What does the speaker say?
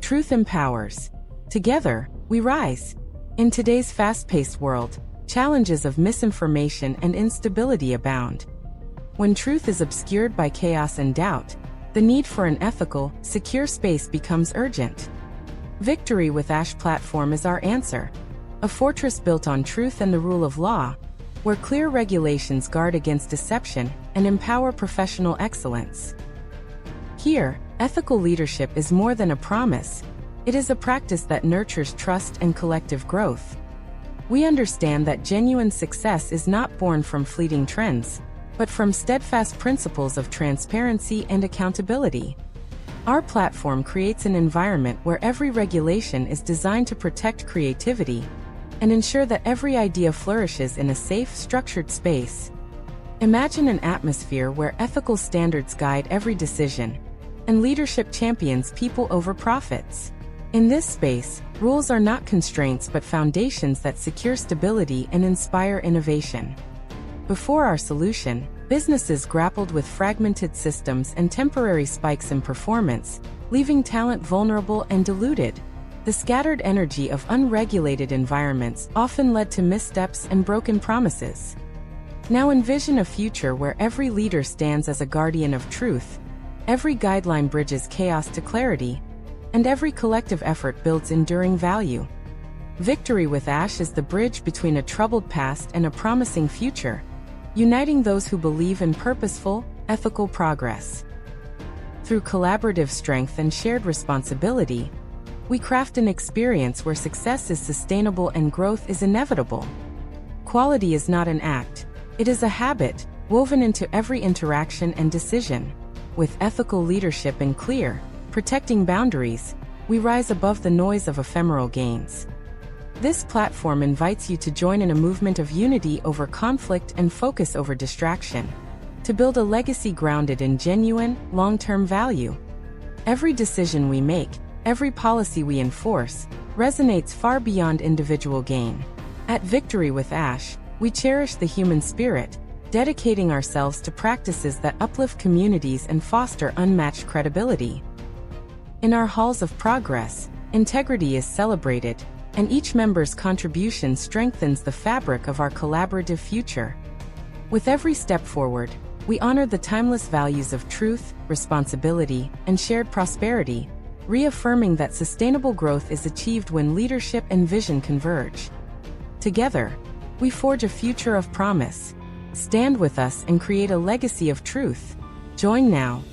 Truth empowers. Together, we rise. In today's fast-paced world, challenges of misinformation and instability abound. When truth is obscured by chaos and doubt, the need for an ethical, secure space becomes urgent. Victory with Ash platform is our answer. A fortress built on truth and the rule of law, where clear regulations guard against deception and empower professional excellence. Here, ethical leadership is more than a promise. It is a practice that nurtures trust and collective growth. We understand that genuine success is not born from fleeting trends, but from steadfast principles of transparency and accountability. Our platform creates an environment where every regulation is designed to protect creativity and ensure that every idea flourishes in a safe, structured space. Imagine an atmosphere where ethical standards guide every decision, and leadership champions people over profits. In this space, rules are not constraints but foundations that secure stability and inspire innovation. Before our solution, businesses grappled with fragmented systems and temporary spikes in performance, leaving talent vulnerable and diluted. The scattered energy of unregulated environments often led to missteps and broken promises. Now envision a future where every leader stands as a guardian of truth, every guideline bridges chaos to clarity, and every collective effort builds enduring value. Victory with Ash is the bridge between a troubled past and a promising future, uniting those who believe in purposeful, ethical progress. Through collaborative strength and shared responsibility, we craft an experience where success is sustainable and growth is inevitable. Quality is not an act, it is a habit, woven into every interaction and decision. With ethical leadership and clear, protecting boundaries, we rise above the noise of ephemeral gains. This platform invites you to join in a movement of unity over conflict and focus over distraction, to build a legacy grounded in genuine, long-term value. Every decision we make, every policy we enforce, resonates far beyond individual gain. At Victory with Ash, we cherish the human spirit, dedicating ourselves to practices that uplift communities and foster unmatched credibility. In our halls of progress, integrity is celebrated, and each member's contribution strengthens the fabric of our collaborative future. With every step forward, we honor the timeless values of truth, responsibility, and shared prosperity, reaffirming that sustainable growth is achieved when leadership and vision converge. Together, we forge a future of promise. Stand with us and create a legacy of truth. Join now,